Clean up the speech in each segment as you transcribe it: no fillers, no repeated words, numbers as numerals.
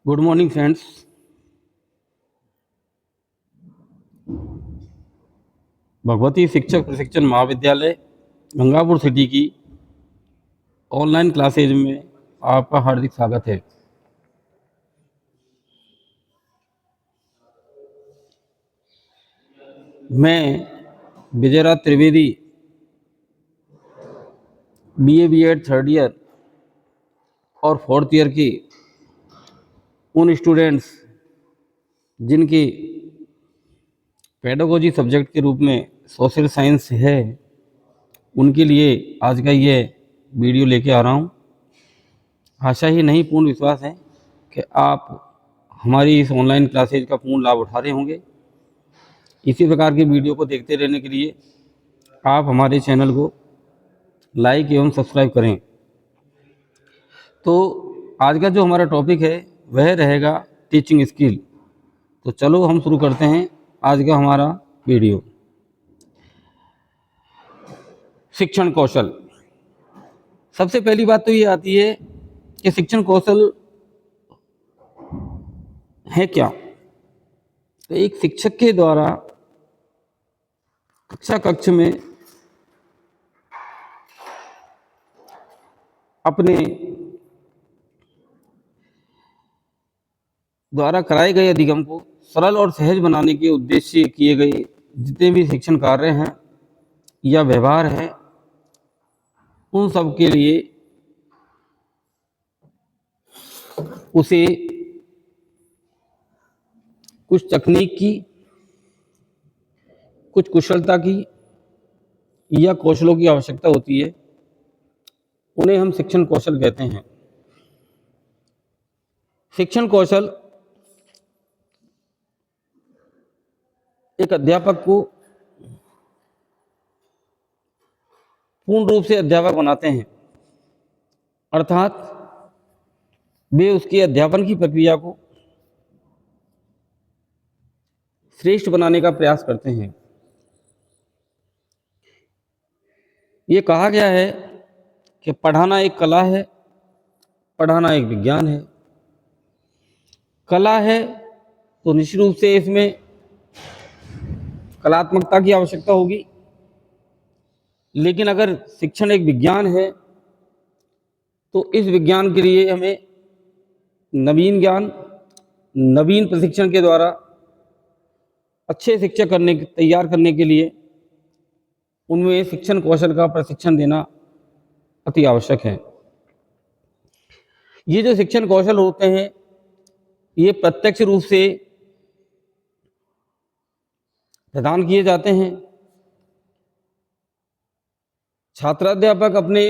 Good morning friends. Bhagwati Shikshak Prashikshan Mahavidyalaya Gangapur city की online classes में आपका हार्दिक स्वागत है। मैं Vijayraj Trivedi BA BEd third year और फोर्थ ईयर की उन स्टूडेंट्स जिनकी पेडागोजी सब्जेक्ट के रूप में सोशल साइंस है, उनके लिए आज का ये वीडियो लेके आ रहा हूँ। आशा ही नहीं पूर्ण विश्वास है कि आप हमारी इस ऑनलाइन क्लासेज का पूर्ण लाभ उठा रहे होंगे। इसी प्रकार के वीडियो को देखते रहने के लिए आप हमारे चैनल को लाइक एवं सब्सक्राइब करें। तो आज का जो हमारा टॉपिक है वह रहेगा टीचिंग स्किल। तो चलो हम शुरू करते हैं आज का हमारा वीडियो। शिक्षण कौशल। सबसे पहली बात तो ये आती है कि शिक्षण कौशल है क्या। तो एक शिक्षक के द्वारा कक्ष में अपने द्वारा कराए गए अधिगम को सरल और सहज बनाने के उद्देश्य से किए गए जितने भी शिक्षण कार्य हैं या व्यवहार है, उन सब के लिए उसे कुछ तकनीक की, कुछ कुशलता की या कौशलों की आवश्यकता होती है। उन्हें हम शिक्षण कौशल कहते हैं। शिक्षण कौशल एक अध्यापक को पूर्ण रूप से अध्यापक बनाते हैं, अर्थात वे उसके अध्यापन की प्रक्रिया को श्रेष्ठ बनाने का प्रयास करते हैं। ये कहा गया है कि पढ़ाना एक कला है, पढ़ाना एक विज्ञान है। कला है तो निश्चित रूप से इसमें कलात्मकता की आवश्यकता होगी, लेकिन अगर शिक्षण एक विज्ञान है तो इस विज्ञान के लिए हमें नवीन ज्ञान, नवीन प्रशिक्षण के द्वारा अच्छे शिक्षक तैयार करने के लिए उनमें शिक्षण कौशल का प्रशिक्षण देना अति आवश्यक है। ये जो शिक्षण कौशल होते हैं ये प्रत्यक्ष रूप से प्रदान किए जाते हैं। छात्राध्यापक अपने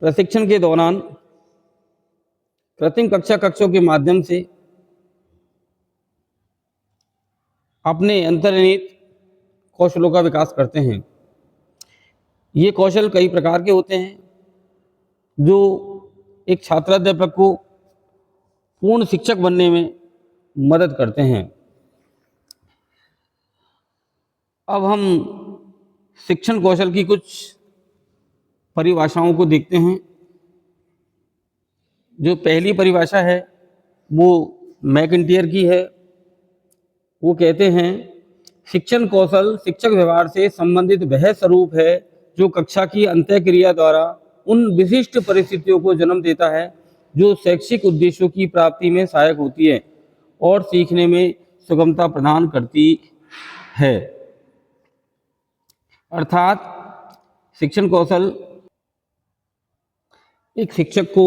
प्रशिक्षण के दौरान कृत्रिम कक्षों के माध्यम से अपने अंतर्निहित कौशलों का विकास करते हैं। ये कौशल कई प्रकार के होते हैं जो एक छात्राध्यापक को पूर्ण शिक्षक बनने में मदद करते हैं। अब हम शिक्षण कौशल की कुछ परिभाषाओं को देखते हैं। जो पहली परिभाषा है वो मैकिन्टियर की है। वो कहते हैं शिक्षण कौशल शिक्षक व्यवहार से संबंधित वह स्वरूप है जो कक्षा की अंतःक्रिया द्वारा उन विशिष्ट परिस्थितियों को जन्म देता है जो शैक्षिक उद्देश्यों की प्राप्ति में सहायक होती है और सीखने में सुगमता प्रदान करती है। अर्थात शिक्षण कौशल एक शिक्षक को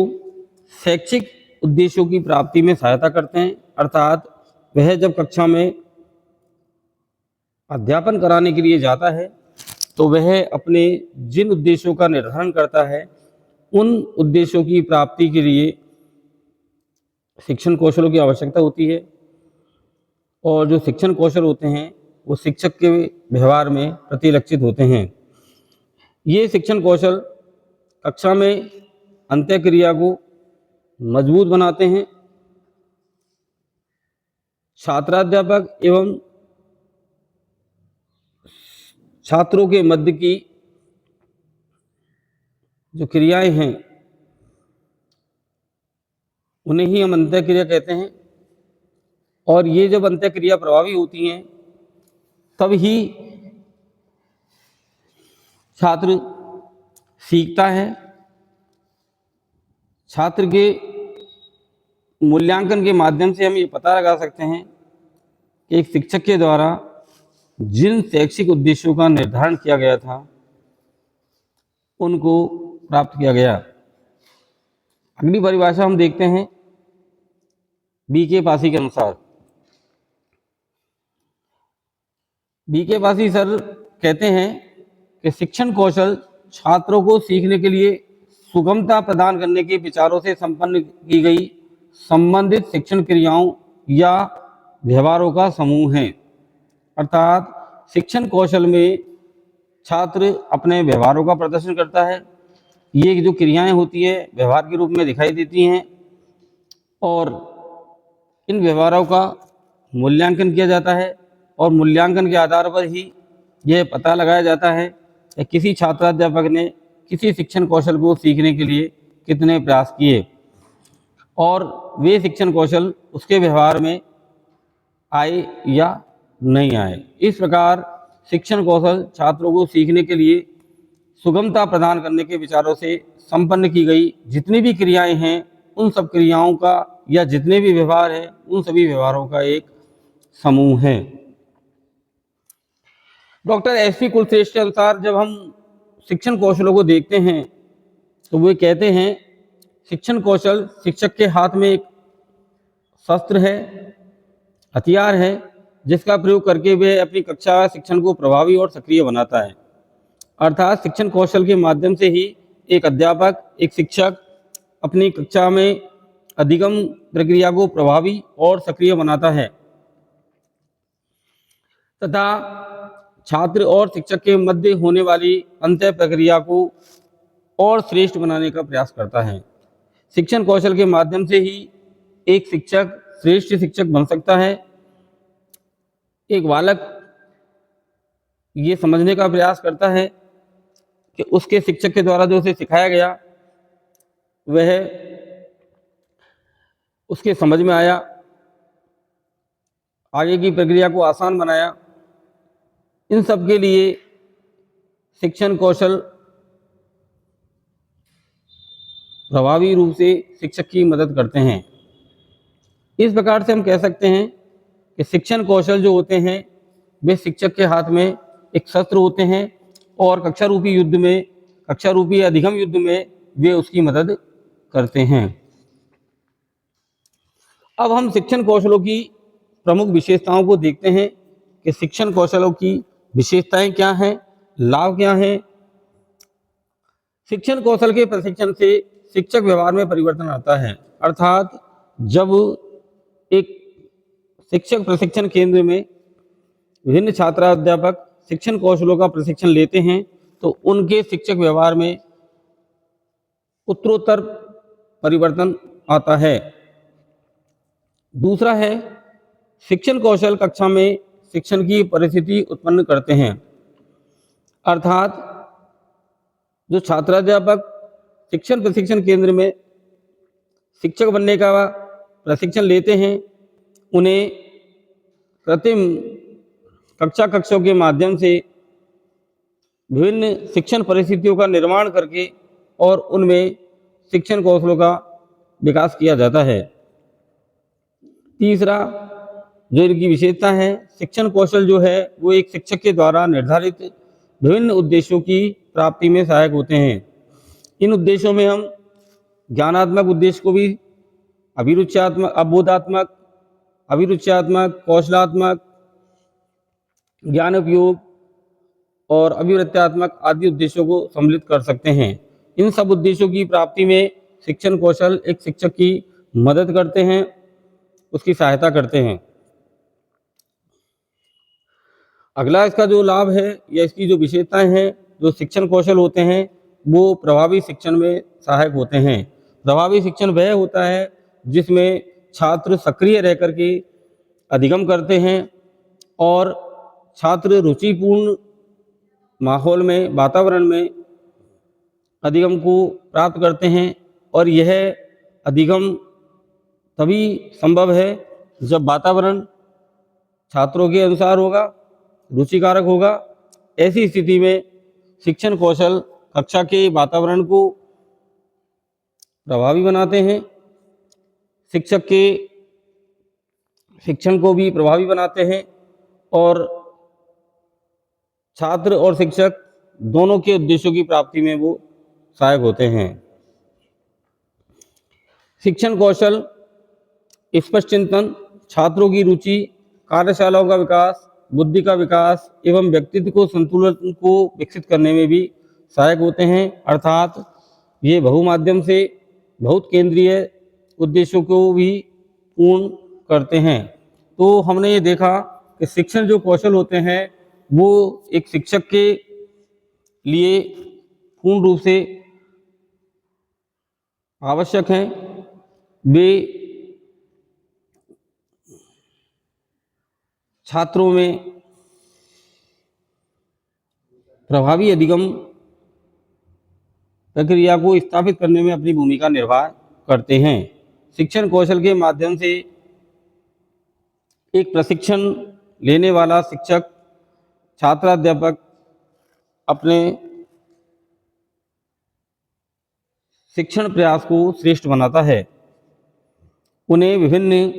शैक्षिक उद्देश्यों की प्राप्ति में सहायता करते हैं, अर्थात वह जब कक्षा में अध्यापन कराने के लिए जाता है तो वह अपने जिन उद्देश्यों का निर्धारण करता है उन उद्देश्यों की प्राप्ति के लिए शिक्षण कौशलों की आवश्यकता होती है। और जो शिक्षण कौशल होते हैं वो शिक्षक के व्यवहार में प्रतिलक्षित होते हैं। ये शिक्षण कौशल कक्षा में अंतःक्रिया को मजबूत बनाते हैं। छात्राध्यापक एवं छात्रों के मध्य की जो क्रियाएं हैं उन्हें ही हम अंतःक्रिया कहते हैं। और ये जब अंतःक्रिया प्रभावी होती हैं तब ही छात्र सीखता है। छात्र के मूल्यांकन के माध्यम से हम ये पता लगा सकते हैं कि एक शिक्षक के द्वारा जिन शैक्षिक उद्देश्यों का निर्धारण किया गया था उनको प्राप्त किया गया। अगली परिभाषा हम देखते हैं बी.के. पासी के अनुसार। बी.के. पासी सर कहते हैं कि शिक्षण कौशल छात्रों को सीखने के लिए सुगमता प्रदान करने के विचारों से संपन्न की गई संबंधित शिक्षण क्रियाओं या व्यवहारों का समूह है। अर्थात शिक्षण कौशल में छात्र अपने व्यवहारों का प्रदर्शन करता है। ये जो क्रियाएं होती है व्यवहार के रूप में दिखाई देती हैं और इन व्यवहारों का मूल्यांकन किया जाता है और मूल्यांकन के आधार पर ही यह पता लगाया जाता है कि किसी छात्राध्यापक ने किसी शिक्षण कौशल को सीखने के लिए कितने प्रयास किए और वे शिक्षण कौशल उसके व्यवहार में आए या नहीं आए। इस प्रकार शिक्षण कौशल छात्रों को सीखने के लिए सुगमता प्रदान करने के विचारों से संपन्न की गई जितनी भी क्रियाएं हैं उन सब क्रियाओं का या जितने भी व्यवहार हैं उन सभी व्यवहारों का एक समूह है। Doctor SP. कुलश्रेष्ठ के अनुसार जब हम शिक्षण कौशलों को देखते हैं तो वे कहते हैं शिक्षण कौशल शिक्षक के हाथ में एक शस्त्र है, हथियार है, जिसका प्रयोग करके वे अपनी कक्षा शिक्षण को प्रभावी और सक्रिय बनाता है। अर्थात शिक्षण कौशल के माध्यम से ही एक अध्यापक, एक शिक्षक अपनी कक्षा में अधिगम प्रक्रिया को प्रभावी और सक्रिय बनाता है तथा छात्र और शिक्षक के मध्य होने वाली अंतः प्रक्रिया को और श्रेष्ठ बनाने का प्रयास करता है। शिक्षण कौशल के माध्यम से ही एक शिक्षक श्रेष्ठ शिक्षक बन सकता है। एक बालक ये समझने का प्रयास करता है कि उसके शिक्षक के द्वारा जो उसे सिखाया गया वह उसके समझ में आया, आगे की प्रक्रिया को आसान बनाया। इन सब के लिए शिक्षण कौशल प्रभावी रूप से शिक्षक की मदद करते हैं। इस प्रकार से हम कह सकते हैं कि शिक्षण कौशल जो होते हैं वे शिक्षक के हाथ में एक शस्त्र होते हैं और कक्षा रूपी अधिगम युद्ध में वे उसकी मदद करते हैं। अब हम शिक्षण कौशलों की प्रमुख विशेषताओं को देखते हैं कि शिक्षण कौशलों की विशेषताएं क्या हैं, लाभ क्या हैं। शिक्षण कौशल के प्रशिक्षण से शिक्षक व्यवहार में परिवर्तन आता है। अर्थात जब एक शिक्षक प्रशिक्षण केंद्र में विभिन्न छात्राध्यापक शिक्षण कौशलों का प्रशिक्षण लेते हैं तो उनके शिक्षक व्यवहार में उत्तरोत्तर परिवर्तन आता है। दूसरा है शिक्षण कौशल कक्षा में शिक्षण की परिस्थिति उत्पन्न करते हैं। अर्थात जो छात्राध्यापक शिक्षण प्रशिक्षण केंद्र में शिक्षक बनने का प्रशिक्षण लेते हैं उन्हें कृत्रिम कक्षों के माध्यम से विभिन्न शिक्षण परिस्थितियों का निर्माण करके और उनमें शिक्षण कौशलों का विकास किया जाता है। तीसरा जो इनकी विशेषता है, शिक्षण कौशल जो है वो एक शिक्षक के द्वारा निर्धारित विभिन्न उद्देश्यों की प्राप्ति में सहायक होते हैं। इन उद्देश्यों में हम ज्ञानात्मक उद्देश्य को भी अबोधात्मक, अभिरुच्यात्मक, कौशलात्मक, ज्ञान उपयोग और अभिवृत्त्यात्मक आदि उद्देश्यों को सम्मिलित कर सकते हैं। इन सब उद्देश्यों की प्राप्ति में शिक्षण कौशल एक शिक्षक की मदद करते हैं, उसकी सहायता करते हैं। अगला इसका जो लाभ है या इसकी जो विशेषताएं हैं, जो शिक्षण कौशल होते हैं वो प्रभावी शिक्षण में सहायक होते हैं। प्रभावी शिक्षण वह होता है जिसमें छात्र सक्रिय रह करके अधिगम करते हैं और छात्र रुचिपूर्ण माहौल में, वातावरण में अधिगम को प्राप्त करते हैं और यह अधिगम तभी संभव है जब वातावरण छात्रों के अनुसार होगा, रुचिकारक होगा। ऐसी स्थिति में शिक्षण कौशल कक्षा के वातावरण को प्रभावी बनाते हैं, शिक्षक के शिक्षण को भी प्रभावी बनाते हैं और छात्र और शिक्षक दोनों के उद्देश्यों की प्राप्ति में वो सहायक होते हैं। शिक्षण कौशल स्पष्ट चिंतन, छात्रों की रुचि, कार्यशालाओं का विकास, बुद्धि का विकास एवं व्यक्तित्व को संतुलन को विकसित करने में भी सहायक होते हैं। अर्थात ये बहुमाध्यम से बहुत केंद्रीय उद्देश्यों को भी पूर्ण करते हैं। तो हमने ये देखा कि शिक्षण जो कौशल होते हैं वो एक शिक्षक के लिए पूर्ण रूप से आवश्यक हैं। वे छात्रों में प्रभावी अधिगम प्रक्रिया को स्थापित करने में अपनी भूमिका निर्वाह करते हैं। शिक्षण कौशल के माध्यम से एक प्रशिक्षण लेने वाला शिक्षक, छात्राध्यापक अपने शिक्षण प्रयास को श्रेष्ठ बनाता है। उन्हें विभिन्न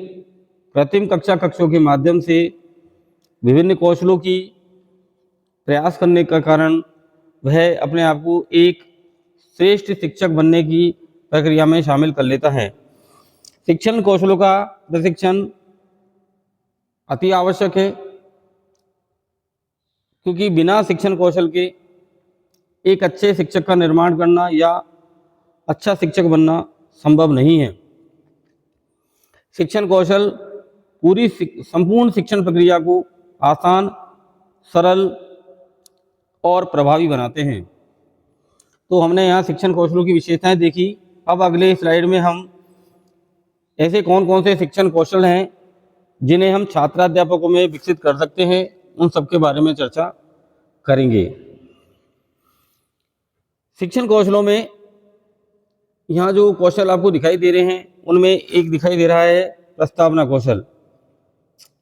कृत्रिम कक्षों के माध्यम से विभिन्न कौशलों की प्रयास करने का कारण वह अपने आप को एक श्रेष्ठ शिक्षक बनने की प्रक्रिया में शामिल कर लेता है। शिक्षण कौशलों का प्रशिक्षण अति आवश्यक है, क्योंकि बिना शिक्षण कौशल के एक अच्छे शिक्षक का निर्माण करना या अच्छा शिक्षक बनना संभव नहीं है। शिक्षण कौशल पूरी संपूर्ण शिक्षण प्रक्रिया को आसान, सरल और प्रभावी बनाते हैं। तो हमने यहाँ शिक्षण कौशलों की विशेषताएं देखी। अब अगले स्लाइड में हम ऐसे कौन कौन से शिक्षण कौशल हैं जिन्हें हम छात्राध्यापकों में विकसित कर सकते हैं, उन सब के बारे में चर्चा करेंगे। शिक्षण कौशलों में यहाँ जो कौशल आपको दिखाई दे रहे हैं उनमें एक दिखाई दे रहा है प्रस्तावना कौशल।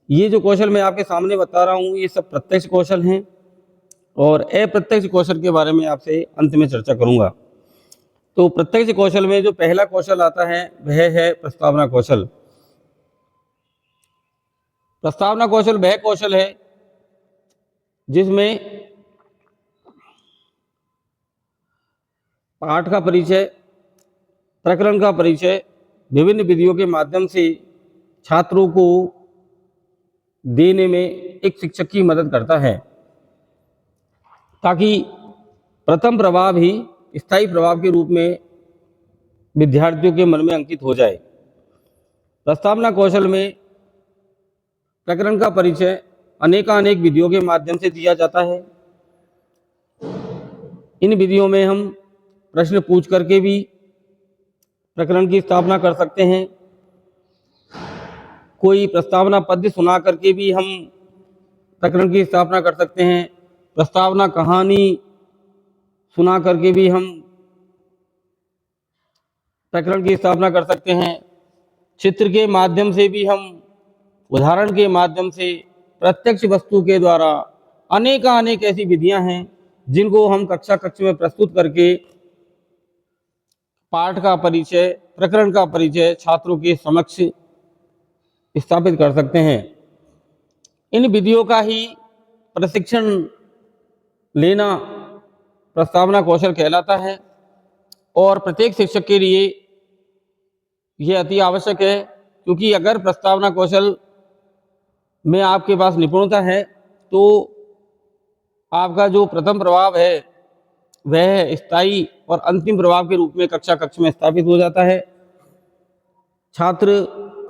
ये जो कौशल मैं आपके सामने बता रहा हूँ ये सब प्रत्यक्ष कौशल हैं और अप्रत्यक्ष कौशल के बारे में आपसे अंत में चर्चा करूँगा। तो प्रत्यक्ष कौशल में जो पहला कौशल आता है वह है प्रस्तावना कौशल। प्रस्तावना कौशल वह कौशल है जिसमें पाठ का परिचय, प्रकरण का परिचय विभिन्न विधियों के माध्यम से छात्रों को देने में एक शिक्षक की मदद करता है, ताकि प्रथम प्रभाव ही स्थायी प्रभाव के रूप में विद्यार्थियों के मन में अंकित हो जाए। प्रस्तावना कौशल में प्रकरण का परिचय अनेकानेक विधियों के माध्यम से दिया जाता है। इन विधियों में हम प्रश्न पूछ करके भी प्रकरण की स्थापना कर सकते हैं, कोई प्रस्तावना पद्य सुना करके भी हम प्रकरण की स्थापना कर सकते हैं, प्रस्तावना कहानी सुना करके भी हम प्रकरण की स्थापना कर सकते हैं, चित्र के माध्यम से भी हम, उदाहरण के माध्यम से, प्रत्यक्ष वस्तु के द्वारा अनेक ऐसी विधियां हैं जिनको हम कक्षा में प्रस्तुत करके पाठ का परिचय, प्रकरण का परिचय छात्रों के समक्ष स्थापित कर सकते हैं। इन विधियों का ही प्रशिक्षण लेना प्रस्तावना कौशल कहलाता है और प्रत्येक शिक्षक के लिए यह अति आवश्यक है, क्योंकि अगर प्रस्तावना कौशल में आपके पास निपुणता है तो आपका जो प्रथम प्रभाव है वह स्थायी और अंतिम प्रभाव के रूप में कक्षा में स्थापित हो जाता है। छात्र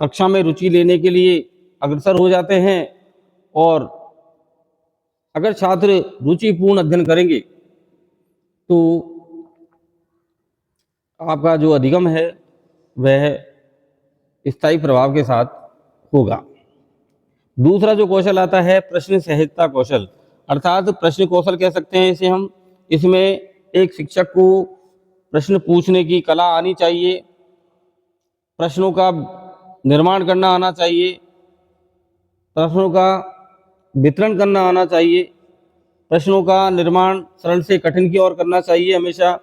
कक्षा में रुचि लेने के लिए अग्रसर हो जाते हैं और अगर छात्र रुचिपूर्ण अध्ययन करेंगे तो आपका जो अधिगम है वह स्थायी प्रभाव के साथ होगा। दूसरा जो कौशल आता है प्रश्न सहजता कौशल, अर्थात प्रश्न कौशल कह सकते हैं इसे हम। इसमें एक शिक्षक को प्रश्न पूछने की कला आनी चाहिए, प्रश्नों का निर्माण करना आना चाहिए, प्रश्नों का वितरण करना आना चाहिए, प्रश्नों का निर्माण सरल से कठिन की ओर करना चाहिए, हमेशा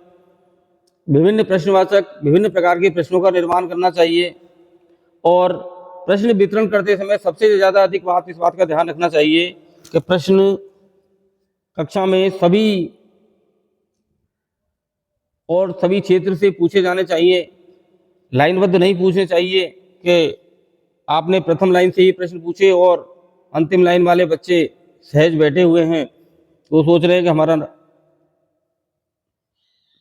विभिन्न प्रश्नवाचक विभिन्न प्रकार के प्रश्नों का निर्माण करना चाहिए, और प्रश्न वितरण करते समय सबसे ज़्यादा अधिक बात इस बात का ध्यान रखना चाहिए कि प्रश्न कक्षा में सभी और सभी क्षेत्र से पूछे जाने चाहिए, लाइनबद्ध नहीं पूछने चाहिए कि आपने प्रथम लाइन से ही प्रश्न पूछे और अंतिम लाइन वाले बच्चे सहज बैठे हुए हैं तो सोच रहे हैं कि हमारा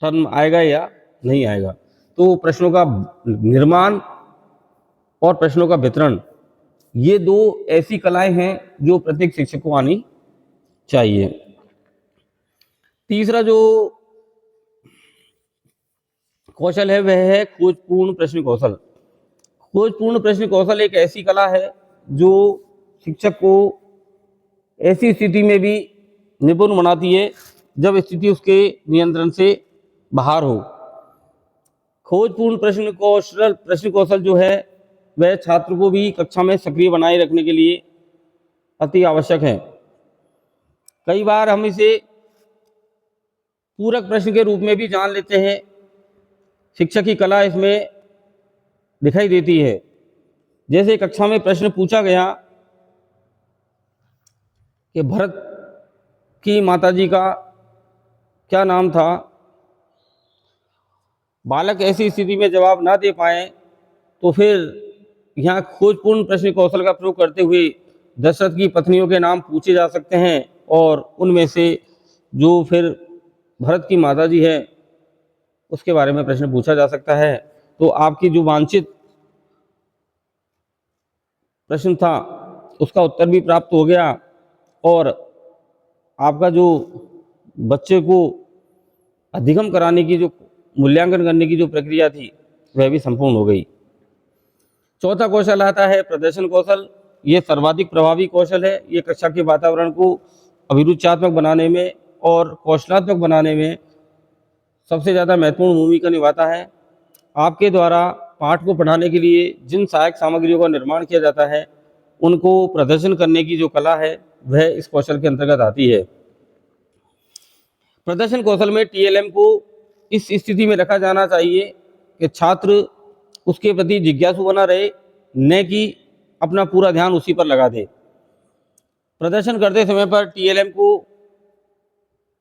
टर्न आएगा या नहीं आएगा। तो प्रश्नों का निर्माण और प्रश्नों का वितरण, ये दो ऐसी कलाएं हैं जो प्रत्येक शिक्षक को आनी चाहिए। तीसरा जो कौशल है वह है खोजपूर्ण प्रश्न कौशल। खोजपूर्ण प्रश्न कौशल एक ऐसी कला है जो शिक्षक को ऐसी स्थिति में भी निपुण बनाती है जब स्थिति उसके नियंत्रण से बाहर हो। खोजपूर्ण प्रश्न कौशल जो है वह छात्र को भी कक्षा में सक्रिय बनाए रखने के लिए अति आवश्यक है। कई बार हम इसे पूरक प्रश्न के रूप में भी जान लेते हैं। शिक्षक की कला इसमें दिखाई देती है। जैसे कक्षा में प्रश्न पूछा गया कि भरत की माताजी का क्या नाम था, बालक ऐसी स्थिति में जवाब ना दे पाए तो फिर यहाँ खोजपूर्ण प्रश्न कौशल का प्रयोग करते हुए दशरथ की पत्नियों के नाम पूछे जा सकते हैं और उनमें से जो फिर भरत की माताजी है उसके बारे में प्रश्न पूछा जा सकता है। तो आपकी जो वांछित प्रश्न था उसका उत्तर भी प्राप्त हो गया और आपका जो बच्चे को अधिगम कराने की जो मूल्यांकन करने की जो प्रक्रिया थी वह भी संपूर्ण हो गई। चौथा कौशल आता है प्रदर्शन कौशल। ये सर्वाधिक प्रभावी कौशल है। ये कक्षा के वातावरण को अभिरुचात्मक बनाने में और कौशलात्मक बनाने में सबसे ज़्यादा महत्वपूर्ण भूमिका निभाता है। आपके द्वारा पाठ को पढ़ाने के लिए जिन सहायक सामग्रियों का निर्माण किया जाता है उनको प्रदर्शन करने की जो कला है वह इस कौशल के अंतर्गत आती है। प्रदर्शन कौशल में टीएलएम को इस स्थिति में रखा जाना चाहिए कि छात्र उसके प्रति जिज्ञासु बना रहे, न कि अपना पूरा ध्यान उसी पर लगा दे। प्रदर्शन करते समय पर टीएलएम को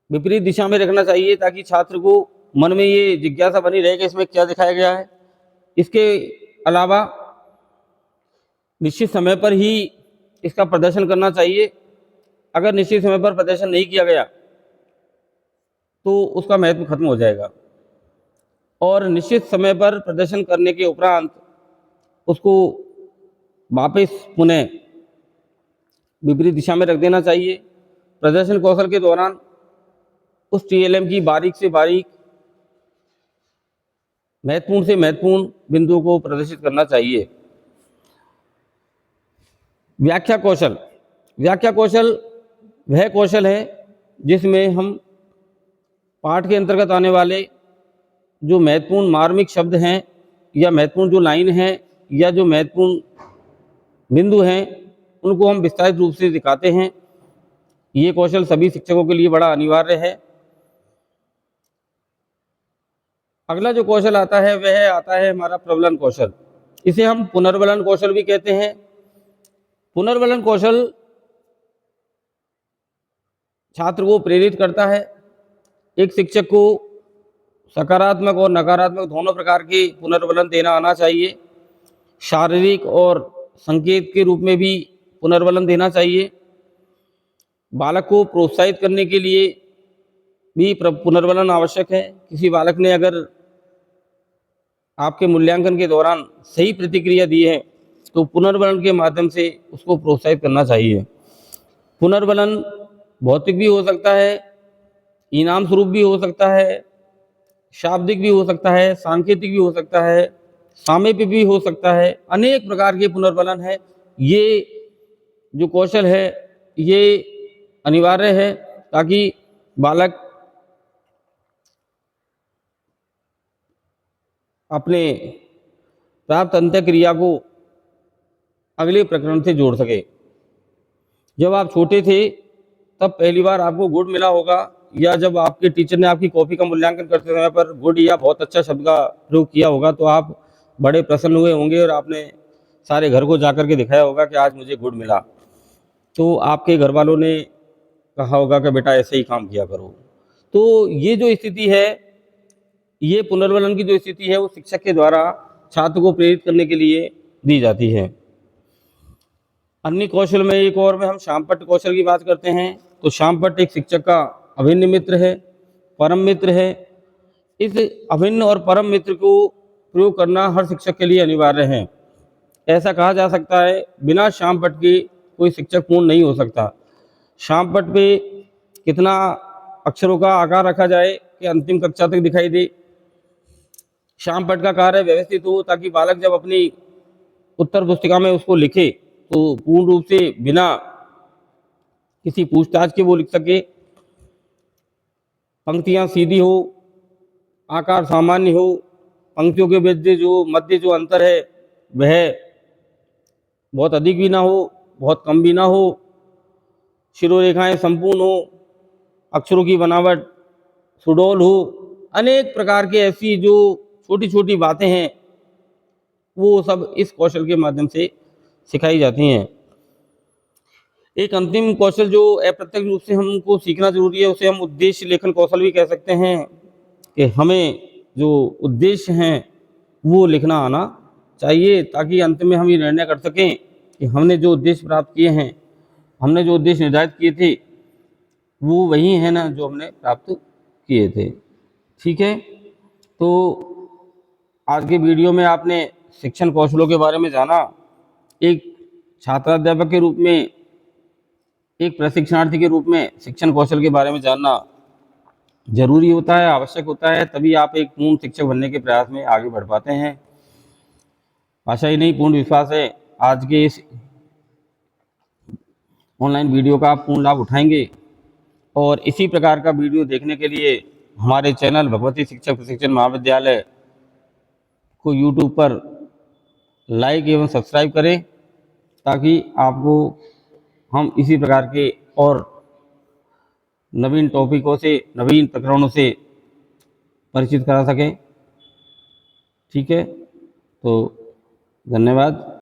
विपरीत दिशा में रखना चाहिए ताकि छात्र को मन में ये जिज्ञासा बनी रहे कि इसमें क्या दिखाया गया है। इसके अलावा निश्चित समय पर ही इसका प्रदर्शन करना चाहिए। अगर निश्चित समय पर प्रदर्शन नहीं किया गया तो उसका महत्व खत्म हो जाएगा और निश्चित समय पर प्रदर्शन करने के उपरांत उसको वापस पुनः विपरीत दिशा में रख देना चाहिए। प्रदर्शन कौशल के दौरान उस टीएलएम की बारीक से बारीक महत्वपूर्ण से महत्वपूर्ण बिंदुओं को प्रदर्शित करना चाहिए। व्याख्या कौशल। व्याख्या कौशल वह कौशल है जिसमें हम पाठ के अंतर्गत आने वाले जो महत्वपूर्ण मार्मिक शब्द हैं या महत्वपूर्ण जो लाइन हैं या जो महत्वपूर्ण बिंदु हैं उनको हम विस्तारित रूप से दिखाते हैं। ये कौशल सभी शिक्षकों के लिए बड़ा अनिवार्य है। अगला जो कौशल आता है वह आता है हमारा प्रबलन कौशल। इसे हम पुनर्बलन कौशल भी कहते हैं। पुनर्बलन कौशल छात्र को प्रेरित करता है। एक शिक्षक को सकारात्मक और नकारात्मक दोनों प्रकार के पुनर्बलन देना आना चाहिए। शारीरिक और संकेत के रूप में भी पुनर्बलन देना चाहिए। बालक को प्रोत्साहित करने के लिए भी पुनर्बलन आवश्यक है। किसी बालक ने अगर आपके मूल्यांकन के दौरान सही प्रतिक्रिया दी है तो पुनर्बलन के माध्यम से उसको प्रोत्साहित करना चाहिए। पुनर्बलन भौतिक भी हो सकता है, इनाम स्वरूप भी हो सकता है, शाब्दिक भी हो सकता है, सांकेतिक भी हो सकता है, सामीप्य भी हो सकता है। अनेक प्रकार के पुनर्बलन है। ये जो कौशल है ये अनिवार्य है ताकि बालक अपने प्राप्त अंतःक्रिया को अगले प्रकरण से जोड़ सके। जब आप छोटे थे तब पहली बार आपको गुड मिला होगा, या जब आपके टीचर ने आपकी कॉपी का मूल्यांकन करते समय पर गुड या बहुत अच्छा शब्द का प्रयोग किया होगा, तो आप बड़े प्रसन्न हुए होंगे और आपने सारे घर को जाकर के दिखाया होगा कि आज मुझे गुड मिला। तो आपके घर वालों ने कहा होगा कि बेटा ऐसे ही काम किया करो। तो ये जो स्थिति है, ये पुनर्वलन की जो स्थिति है, वो शिक्षक के द्वारा छात्र को प्रेरित करने के लिए दी जाती है। अन्य कौशल में एक और में हम शामपट्ट कौशल की बात करते हैं। तो शामपट्ट एक शिक्षक का अभिन्न मित्र है, परम मित्र है। इस अभिन्न और परम मित्र को प्रयोग करना हर शिक्षक के लिए अनिवार्य है। ऐसा कहा जा सकता है, बिना शामपट्ट के कोई शिक्षक पूर्ण नहीं हो सकता। शामपट्ट पे कितना अक्षरों का आकार रखा जाए कि अंतिम कक्षा तक दिखाई दे। शामपट्ट का कार्य व्यवस्थित हो ताकि बालक जब अपनी उत्तर पुस्तिका में उसको लिखे तो पूर्ण रूप से बिना किसी पूछताछ के वो लिख सके। पंक्तियां सीधी हो, आकार सामान्य हो, पंक्तियों के बीच मध्य जो अंतर है वह बहुत अधिक भी ना हो, बहुत कम भी ना हो, शिरोरेखाएं संपूर्ण हो, अक्षरों की बनावट सुडौल हो। अनेक प्रकार के ऐसी जो छोटी छोटी बातें हैं वो सब इस कौशल के माध्यम से सिखाई जाती हैं। एक अंतिम कौशल जो अप्रत्यक्ष रूप से हमको सीखना जरूरी है, उसे हम उद्देश्य लेखन कौशल भी कह सकते हैं, कि हमें जो उद्देश्य हैं वो लिखना आना चाहिए, ताकि अंत में हम ये निर्णय कर सकें कि हमने जो उद्देश्य प्राप्त किए हैं, हमने जो उद्देश्य निर्धारित किए थे वो वही है ना जो हमने प्राप्त किए थे। ठीक है, तो आज के वीडियो में आपने शिक्षण कौशलों के बारे में जाना। एक छात्राध्यापक के रूप में, एक प्रशिक्षणार्थी के रूप में शिक्षण कौशल के बारे में जानना जरूरी होता है, आवश्यक होता है, तभी आप एक पूर्ण शिक्षक बनने के प्रयास में आगे बढ़ पाते हैं। आशा ही नहीं, पूर्ण विश्वास है आज के इस ऑनलाइन वीडियो का आप पूर्ण लाभ उठाएंगे। और इसी प्रकार का वीडियो देखने के लिए हमारे चैनल भगवती शिक्षक प्रशिक्षण महाविद्यालय को यूट्यूब पर लाइक एवं सब्सक्राइब करें, ताकि आपको हम इसी प्रकार के और नवीन टॉपिकों से, नवीन प्रकरणों से परिचित करा सकें। ठीक है, तो धन्यवाद।